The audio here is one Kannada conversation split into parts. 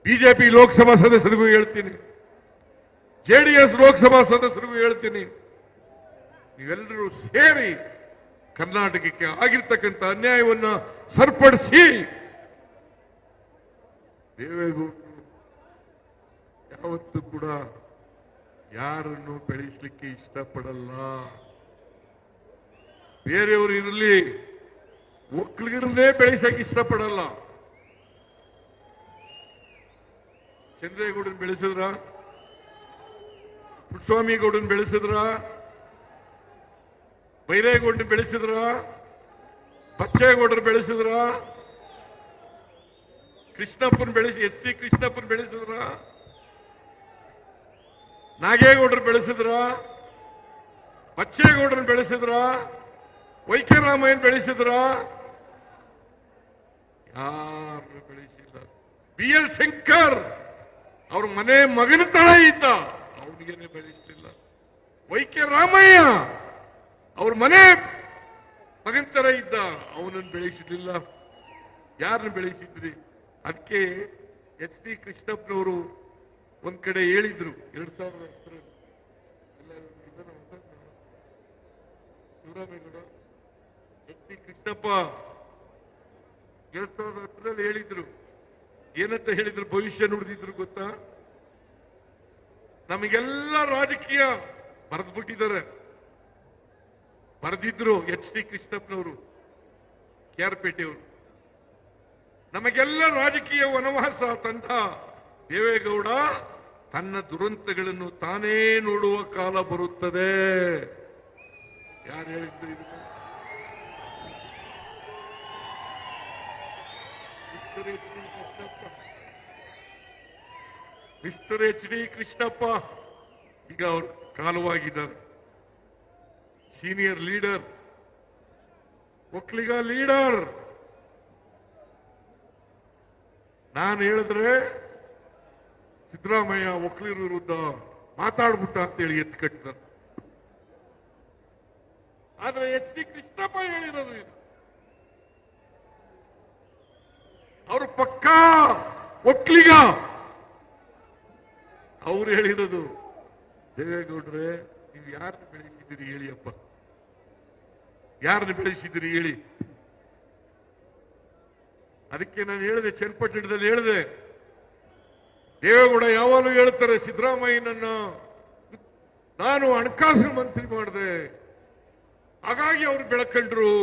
ಬಿಜೆಪಿ ಲೋಕಸಭಾ ಸದಸ್ಯರಿಗೂ ಹೇಳ್ತೀನಿ, ಜೆಡಿಎಸ್ ಲೋಕಸಭಾ ಸದಸ್ಯರಿಗೂ ಹೇಳ್ತೀನಿ, ನೀವೆಲ್ಲರೂ ಸೇರಿ ಕರ್ನಾಟಕಕ್ಕೆ ಆಗಿರ್ತಕ್ಕಂಥ ಅನ್ಯಾಯವನ್ನ ಸರಿಪಡಿಸಿ. ದೇವೇಗೌಡರು ಯಾವತ್ತೂ ಕೂಡ ಯಾರನ್ನು ಬೆಳೆಸಲಿಕ್ಕೆ ಇಷ್ಟಪಡಲ್ಲ. ಬೇರೆಯವರು ಇರಲಿ, ಒಕ್ಕಲಿಗರನ್ನೇ ಬೆಳೆಸಕ್ಕೆ ಇಷ್ಟಪಡಲ್ಲ. ಚಂದ್ರೇಗೌಡನ್ ಬೆಳೆಸಿದ್ರ, ಪುಟ್ಟಸ್ವಾಮಿ ಗೌಡನ್ ಬೆಳೆಸಿದ್ರ, ಬೈರೇಗೌಡನ್ ಬೆಳೆಸಿದ್ರ, ಬಚ್ಚೇಗೌಡರು ಬೆಳೆಸಿದ್ರ, ಕೃಷ್ಣಪ್ಪನ್ ಬೆಳೆಸಿ ಎಚ್ ಡಿ ಕೃಷ್ಣಪ್ಪನ್ ಬೆಳೆಸಿದ್ರ, ನಾಗೇಗೌಡರು ಬೆಳೆಸಿದ್ರ, ಬಚ್ಚೇಗೌಡರನ್ನ ಬೆಳೆಸಿದ್ರ, ವೈಕೆ ರಾಮಯ್ಯನ್ ಬೆಳೆಸಿದ್ರ? ಯಾರು ಬೆಳೆಸಿಲ್ಲ. ಬಿ ಎಲ್ ಶಂಕರ್ ಅವ್ರ ಮನೆ ಮಗನ ತರ ಇದ್ದ, ಅವನಿಗೇನೆ ಬೆಳೆಸಲಿಲ್ಲ. ವೈಕೆ ರಾಮಯ್ಯ ಅವ್ರ ಮನೆ ಮಗನ ತರ ಇದ್ದ, ಅವನನ್ನು ಬೆಳೆಸಲಿಲ್ಲ. ಯಾರನ್ನ ಬೆಳೆಸಿದ್ರಿ? ಅದಕ್ಕೆ ಎಚ್ ಡಿ ಕೃಷ್ಣಪ್ಪನವರು ಒಂದ್ ಕಡೆ ಹೇಳಿದ್ರು 2010 ಶಿವರಾಮೇಗೌಡ ಎಚ್ ಡಿ ಕೃಷ್ಣಪ್ಪ 2010 ಹೇಳಿದ್ರು. ಏನಂತ ಹೇಳಿದ್ರು? ಭವಿಷ್ಯ ನುಡಿದಿದ್ರು ಗೊತ್ತಾ? ನಮಗೆಲ್ಲ ರಾಜಕೀಯ ಬರೆದ್ಬಿಟ್ಟಿದ್ದಾರೆ. ಬರೆದಿದ್ರು ಎಚ್ ಡಿ ಕೃಷ್ಣಪ್ಪನವರು, ಕೆ ಆರ್ ಪೇಟೆಯವರು. ನಮಗೆಲ್ಲ ರಾಜಕೀಯ ವನವಾಸ ತಂದ ದೇವೇಗೌಡ ತನ್ನ ದುರಂತಗಳನ್ನು ತಾನೇ ನೋಡುವ ಕಾಲ ಬರುತ್ತದೆ. ಯಾರು ಹೇಳಿದ್ರು ಇದನ್ನು? ಮಿಸ್ಟರ್ ಎಚ್ ಡಿ ಕೃಷ್ಣಪ್ಪ ಈಗ ಅವರು ಕಾಲವಾಗಿದ್ದಾರೆ. Senior leader, Vokkaliga leader. ನಾನು ಹೇಳಿದ್ರೆ ಸಿದ್ದರಾಮಯ್ಯ ಒಕ್ಕಲಿಗರ ವಿರುದ್ಧ ಮಾತಾಡ್ಬಿಟ್ಟ ಅಂತೇಳಿ ಎತ್ತು ಕಟ್ಟಿದ್ದಾರೆ. ಆದ್ರೆ ಎಚ್ ಡಿ ಕೃಷ್ಣಪ್ಪ ಹೇಳಿರೋದು ಇದು. ಅವರು ಪಕ್ಕಾ ಒಕ್ಕಲಿಗ. ಅವ್ರು ಹೇಳಿರೋದು, ದೇವೇಗೌಡ್ರೆ ನೀವು ಯಾರನ್ನ ಬೆಳೆಸಿದ್ದೀರಿ ಹೇಳಿಯಪ್ಪ, ಯಾರನ್ನ ಬೆಳೆಸಿದ್ದೀರಿ ಹೇಳಿ. ಅದಕ್ಕೆ ನಾನು ಹೇಳಿದೆ, ಚನ್ನಪಟ್ಟಣದಲ್ಲಿ ಹೇಳಿದೆ, ದೇವೇಗೌಡ ಯಾವಾಗಲೂ ಹೇಳ್ತಾರೆ ಸಿದ್ದರಾಮಯ್ಯನನ್ನ ನಾನು ಹಣಕಾಸಿನ ಮಂತ್ರಿ ಮಾಡಿದೆ, ಹಾಗಾಗಿ ಅವ್ರು ಬೆಳಕಂಡ್ರು.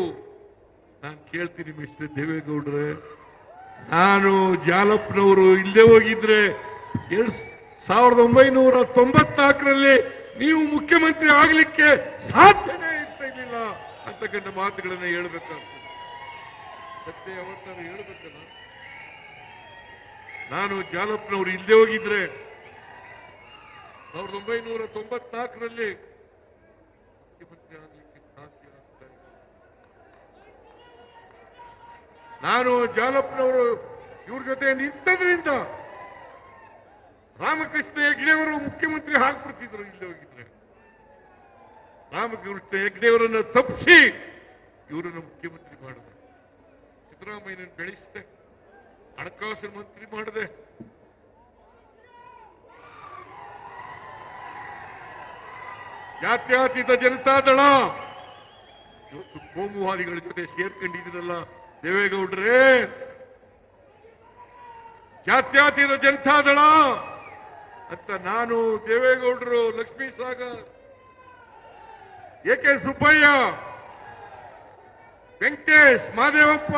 ನಾನು ಕೇಳ್ತೀನಿ ಮಿಸ್ಟರ್ ದೇವೇಗೌಡ್ರೆ, ನಾನು ಜಾಲಪ್ಪನವರು ಇಲ್ಲೇ ಹೋಗಿದ್ರೆ 1994ರಲ್ಲಿ ನೀವು ಮುಖ್ಯಮಂತ್ರಿ ಆಗ್ಲಿಕ್ಕೆ ಸಾಧ್ಯನೇ ಇರ್ಲಿಲ್ಲ ಅಂತಕ್ಕಂಥ ಮಾತುಗಳನ್ನ ಹೇಳ್ಬೇಕಾಗ್ತದೆ. ಸತ್ಯ ಯಾವತ್ತಾರು ಹೇಳ್ಬೇಕಲ್ಲ. ನಾನು ಜಾಲಪ್ಪನವರು ಇಲ್ಲದೆ ಹೋಗಿದ್ರೆ 1994ರಲ್ಲಿ ಮುಖ್ಯಮಂತ್ರಿ ಆಗ್ಲಿಕ್ಕೆ ಸಾಧ್ಯ ಆಗ್ತಾ ಇಲ್ಲ. ನಾನು ಜಾಲಪ್ಪನವರು ಇವ್ರ ಜೊತೆ ನಿಂತದ್ರಿಂದ ರಾಮಕೃಷ್ಣ ಹೆಗ್ಡೆಯವರು ಮುಖ್ಯಮಂತ್ರಿ ಹಾಕ್ಬಿಡ್ತಿದ್ರು ಇಲ್ಲದೆ ಹೋಗಿದ್ರೆ. ರಾಮಕೃಷ್ಣ ಹೆಗ್ಡೆಯವರನ್ನು ತಪ್ಪಿಸಿ ಇವರನ್ನು ಮುಖ್ಯಮಂತ್ರಿ ಮಾಡಿದೆ. ಸಿದ್ದರಾಮಯ್ಯನನ್ನು ಬೆಳೆಸಿದೆ, ಹಣಕಾಸಿನ ಮಂತ್ರಿ ಮಾಡಿದೆ. ಜಾತ್ಯತೀತ ಜನತಾದಳ ಇವತ್ತು ಕೋಮುವಾದಿಗಳ ಜೊತೆ ಸೇರ್ಕೊಂಡಿದ್ದೀರಲ್ಲ ದೇವೇಗೌಡ್ರೆ. ಜಾತ್ಯತೀತ ಜನತಾದಳ ಅಂತ ನಾನು, ದೇವೇಗೌಡರು, Lakshmi Sagar, A K Subbaiah, Venkatesh, Madevappa,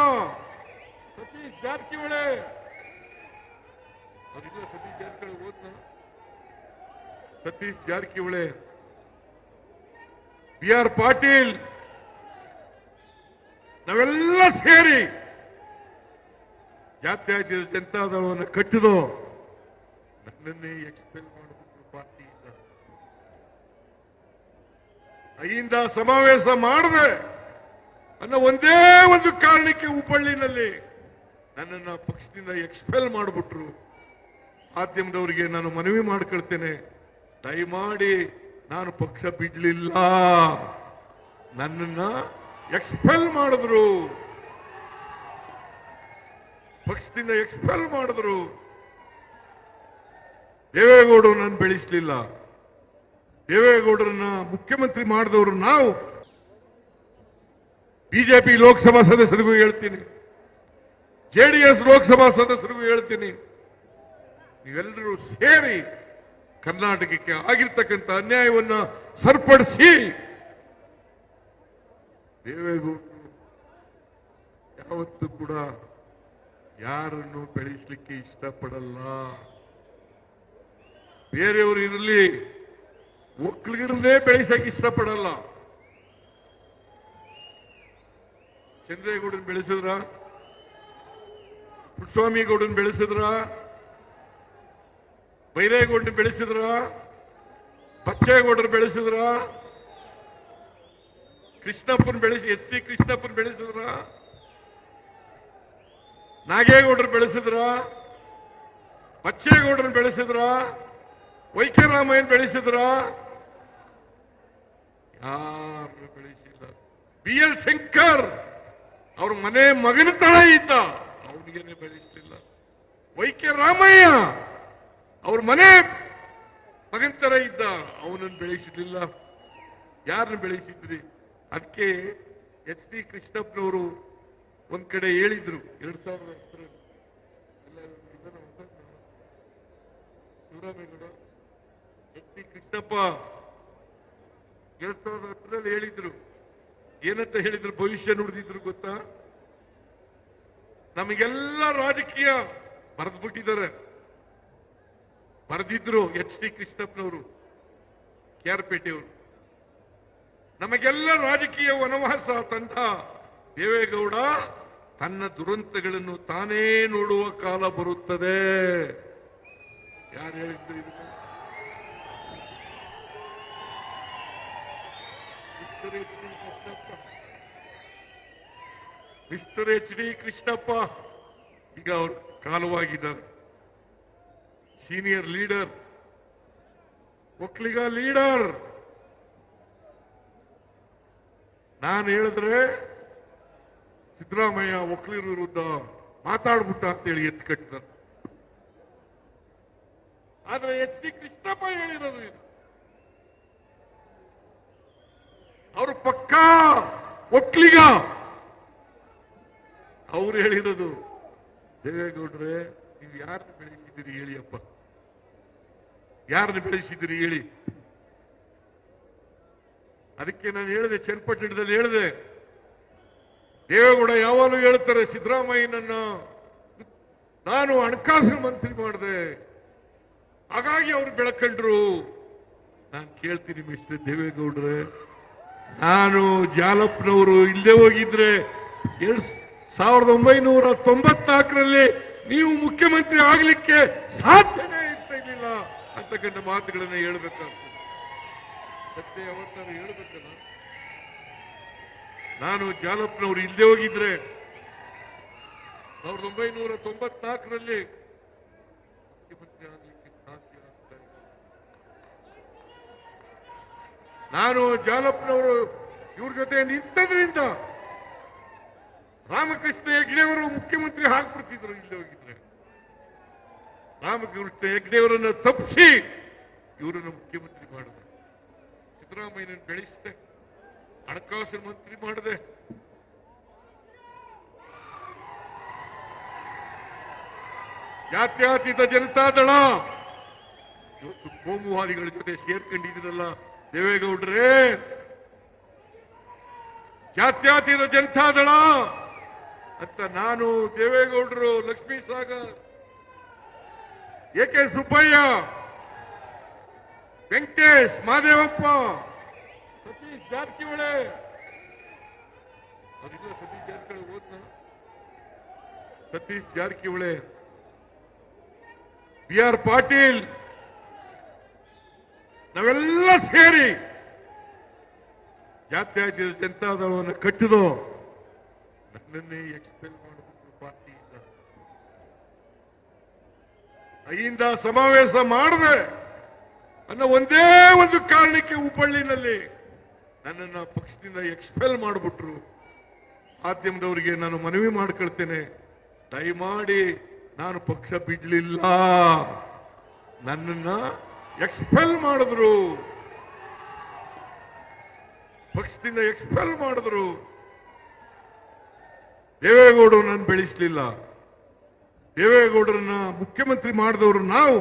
Satish Jarkiholi, Satish Jarkiholi ಹೋದ್ನ, Satish Jarkiholi, B R Patil, ನಾವೆಲ್ಲ ಸೇರಿ ಜಾತ್ಯತೀತ ಜನತಾದಳವನ್ನು ಕಟ್ಟಿದೋ. ನನ್ನನ್ನೇ ಎಕ್ಸ್ಪೆಲ್ ಮಾಡಿಬಿಟ್ರು ಪಾರ್ಟಿಯಿಂದ. ಅಹಿಂದ ಸಮಾವೇಶ ಮಾಡದೆ ಅನ್ನೋ ಒಂದೇ ಒಂದು ಕಾರಣಕ್ಕೆ ಹುಬ್ಬಳ್ಳಿನಲ್ಲಿ ನನ್ನನ್ನು ಪಕ್ಷದಿಂದ ಎಕ್ಸ್ಪೆಲ್ ಮಾಡಿಬಿಟ್ರು. ಮಾಧ್ಯಮದವರಿಗೆ ನಾನು ಮನವಿ ಮಾಡ್ಕೊಳ್ತೇನೆ, ದಯಮಾಡಿ ನಾನು ಪಕ್ಷ ಬಿಡ್ಲಿಲ್ಲ, ನನ್ನನ್ನ ಎಕ್ಸ್ಪೆಲ್ ಮಾಡಿದ್ರು, ಪಕ್ಷದಿಂದ ಎಕ್ಸ್ಪೆಲ್ ಮಾಡಿದ್ರು. ದೇವೇಗೌಡರು ನಾನು ಬೆಳೆಸಲಿಲ್ಲ. ದೇವೇಗೌಡರನ್ನ ಮುಖ್ಯಮಂತ್ರಿ ಮಾಡಿದವರು ನಾವು. ಬಿಜೆಪಿ ಲೋಕಸಭಾ ಸದಸ್ಯರಿಗೂ ಹೇಳ್ತೀನಿ, ಜೆಡಿಎಸ್ ಲೋಕಸಭಾ ಸದಸ್ಯರಿಗೂ ಹೇಳ್ತೀನಿ, ನೀವೆಲ್ಲರೂ ಸೇರಿ ಕರ್ನಾಟಕಕ್ಕೆ ಆಗಿರ್ತಕ್ಕಂಥ ಅನ್ಯಾಯವನ್ನ ಸರಿಪಡಿಸಿ. ದೇವೇಗೌಡರು ಯಾವತ್ತೂ ಕೂಡ ಯಾರನ್ನು ಬೆಳೆಸಲಿಕ್ಕೆ ಇಷ್ಟಪಡಲ್ಲ. ಬೇರೆಯವರು ಇರಲಿ, ಒಕ್ಕಲಿಗರನ್ನೇ ಬೆಳೆಸಕ್ಕೆ ಇಷ್ಟಪಡಲ್ಲ. ಚಂದ್ರೇಗೌಡನ್ ಬೆಳೆಸಿದ್ರ, ಪುಟ್ಟಸ್ವಾಮಿ ಗೌಡನ್ ಬೆಳೆಸಿದ್ರ, ಬೈರೇಗೌಡನ್ ಬೆಳೆಸಿದ್ರ, ಬಚ್ಚೇಗೌಡರು ಬೆಳೆಸಿದ್ರ, ಕೃಷ್ಣಪ್ಪನ್ ಬೆಳೆಸಿ ಎಚ್ ಡಿ ಕೃಷ್ಣಪ್ಪನ್ ಬೆಳೆಸಿದ್ರ, ನಾಗೇಗೌಡರು ಬೆಳೆಸಿದ್ರ, ಬಚ್ಚೇಗೌಡರನ್ನು ಬೆಳೆಸಿದ್ರ, ವೈಕೆ ರಾಮಯ್ಯನ್ ಬೆಳೆಸಿದ್ರ? ಯಾರು ಬೆಳೆಸಿಲ್ಲ. ಬಿ ಎಲ್ ಶಂಕರ್ ಅವ್ರ ಮನೆ ಮಗನ ತರ ಇದ್ದ, ಅವನಿಗೇನೆ ಬೆಳೆಸಲಿಲ್ಲ. ವೈಕೆ ರಾಮಯ್ಯ ಅವ್ರ ಮನೆ ಮಗನ ತರ ಇದ್ದ, ಅವನನ್ನು ಬೆಳೆಸಲಿಲ್ಲ. ಯಾರನ್ನು ಬೆಳೆಸಿದ್ರಿ? ಅದಕ್ಕೆ ಎಚ್ ಡಿ ಕೃಷ್ಣಪ್ಪನವರು ಒಂದ್ ಕಡೆ ಹೇಳಿದ್ರು 2010 ಶಿವರಾಮೇಗೌಡ ಎಚ್ ಡಿ ಕೃಷ್ಣಪ್ಪ 2010 ಹೇಳಿದ್ರು. ಏನಂತ ಹೇಳಿದ್ರು? ಭವಿಷ್ಯ ನುಡಿದಿದ್ರು ಗೊತ್ತಾ? ನಮಗೆಲ್ಲ ರಾಜಕೀಯ ಬರೆದ್ಬಿಟ್ಟಿದ್ದಾರೆ. ಬರೆದಿದ್ರು ಎಚ್ ಡಿ ಕೃಷ್ಣಪ್ಪನವರು, ಕ್ಯಾರ್ಪೇಟೆಯವರು. ನಮಗೆಲ್ಲ ರಾಜಕೀಯ ವನವಾಸ ತಂದ ದೇವೇಗೌಡ ತನ್ನ ದುರಂತಗಳನ್ನು ತಾನೇ ನೋಡುವ ಕಾಲ ಬರುತ್ತದೆ. ಯಾರು ಹೇಳಿದ್ರು ಇದನ್ನು? ಮಿಸ್ಟರ್ ಎಚ್ ಡಿ ಕೃಷ್ಣಪ್ಪ ಈಗ ಅವರು ಕಾಲವಾಗಿದ್ದಾರೆ. Senior leader, Vokkaliga leader. ನಾನು ಹೇಳಿದ್ರೆ ಸಿದ್ದರಾಮಯ್ಯ ಒಕ್ಕಲಿಗರ ವಿರುದ್ಧ ಮಾತಾಡ್ಬಿಟ್ಟ ಅಂತೇಳಿ ಎತ್ತು ಕಟ್ಟಿದ್ದಾರೆ. ಆದ್ರೆ ಎಚ್ ಡಿ ಕೃಷ್ಣಪ್ಪ ಹೇಳಿರೋದು ಇದು. ಅವರು ಪಕ್ಕಾ ಒಕ್ಕಲಿಗ. ಅವ್ರು ಹೇಳಿರೋದು, ದೇವೇಗೌಡ್ರೆ ನೀವು ಯಾರನ್ನ ಬೆಳೆಸಿದ್ದೀರಿ ಹೇಳಿಯಪ್ಪ, ಯಾರನ್ನ ಬೆಳೆಸಿದ್ದೀರಿ ಹೇಳಿ. ಅದಕ್ಕೆ ನಾನು ಹೇಳಿದೆ, ಚನ್ನಪಟ್ಟಣದಲ್ಲಿ ಹೇಳಿದೆ, ದೇವೇಗೌಡ ಯಾವಾಗಲೂ ಹೇಳ್ತಾರೆ ಸಿದ್ದರಾಮಯ್ಯನನ್ನ ನಾನು ಹಣಕಾಸಿನ ಮಂತ್ರಿ ಮಾಡಿದೆ, ಹಾಗಾಗಿ ಅವ್ರು ಬೆಳಕಂಡ್ರು. ನಾನು ಕೇಳ್ತೀನಿ ಮಿಸ್ಟರ್ ದೇವೇಗೌಡ್ರೆ, ನಾನು ಜಾಲಪ್ಪನವರು ಇಲ್ಲೇ ಹೋಗಿದ್ರೆ 1994ರಲ್ಲಿ ನೀವು ಮುಖ್ಯಮಂತ್ರಿ ಆಗ್ಲಿಕ್ಕೆ ಸಾಧ್ಯನೇ ಇರ್ತಿರ್ಲಿಲ್ಲ ಅಂತಕ್ಕಂಥ ಮಾತುಗಳನ್ನ ಹೇಳ್ಬೇಕಾಗ್ತದೆ. ಸತ್ಯ ಯಾವತ್ತಾರು ಹೇಳ್ಬೇಕಲ್ಲ. ನಾನು ಜಾಲಪ್ಪನವರು ಇಲ್ಲದೆ ಹೋಗಿದ್ರೆ 1994ರಲ್ಲಿ ಮುಖ್ಯಮಂತ್ರಿ ಆಗ್ಲಿಕ್ಕೆ ಸಾಧ್ಯ ಆಗ್ತಾ ಇಲ್ಲ. ನಾನು ಜಾಲಪ್ಪನವರು ಇವ್ರ ಜೊತೆ ನಿಂತದ್ರಿಂದ ರಾಮಕೃಷ್ಣ ಹೆಗ್ಡೆಯವರು ಮುಖ್ಯಮಂತ್ರಿ ಹಾಕ್ಬಿಡ್ತಿದ್ರು ಇಲ್ಲದೆ ಹೋಗಿದ್ರೆ. ರಾಮಕೃಷ್ಣ ಹೆಗ್ಡೆಯವರನ್ನ ತಪ್ಪಿಸಿ ಇವರನ್ನು ಮುಖ್ಯಮಂತ್ರಿ ಮಾಡಿದೆ. ಸಿದ್ದರಾಮಯ್ಯನ ಬೆಳೆಸಿದೆ, ಹಣಕಾಸಿನ ಮಂತ್ರಿ ಮಾಡಿದೆ. ಜಾತ್ಯತೀತ ಜನತಾದಳ ಇವತ್ತು ಕೋಮುವಾದಿಗಳ ಜೊತೆ ಸೇರ್ಕೊಂಡಿದ್ರಲ್ಲ ದೇವೇಗೌಡ್ರೆ. ಜಾತ್ಯತೀತ ಜನತಾದಳ ಅಂತ ನಾನು, ದೇವೇಗೌಡರು, Lakshmi Sagar, A K Subbaiah, Venkatesh, Madevappa, Satish Jarkiholi, Satish Jarkiholi ಓದ್ನ, Satish Jarkiholi, B R Patil, ನಾವೆಲ್ಲ ಸೇರಿ ಜಾತ್ಯತೀತ ಜನತಾದಳವನ್ನು ಕಟ್ಟಿದೋ. ನನ್ನನ್ನೇ ಎಕ್ಸ್ಪೆಲ್ ಮಾಡಬೇಕು ಪಾರ್ಟಿಯಿಂದ. ಅಹಿಂದ ಸಮಾವೇಶ ಮಾಡದೆ ಅನ್ನೋ ಒಂದೇ ಒಂದು ಕಾರಣಕ್ಕೆ ಹುಬ್ಬಳ್ಳಿನಲ್ಲಿ ನನ್ನನ್ನ ಪಕ್ಷದಿಂದ ಎಕ್ಸ್ಪೆಲ್ ಮಾಡಿಬಿಟ್ರು. ಮಾಧ್ಯಮದವರಿಗೆ ನಾನು ಮನವಿ ಮಾಡ್ಕೊಳ್ತೇನೆ, ದಯಮಾಡಿ ನಾನು ಪಕ್ಷ ಬಿಡ್ಲಿಲ್ಲ. ನನ್ನನ್ನ ಎಕ್ಸ್ಪೆಲ್ ಮಾಡಿದ್ರು, ಪಕ್ಷದಿಂದ ಎಕ್ಸ್ಪೆಲ್ ಮಾಡಿದ್ರು. ದೇವೇಗೌಡರು ನಾನು ಬೆಳೆಸಲಿಲ್ಲ. ದೇವೇಗೌಡರನ್ನ ಮುಖ್ಯಮಂತ್ರಿ ಮಾಡಿದವರು ನಾವು.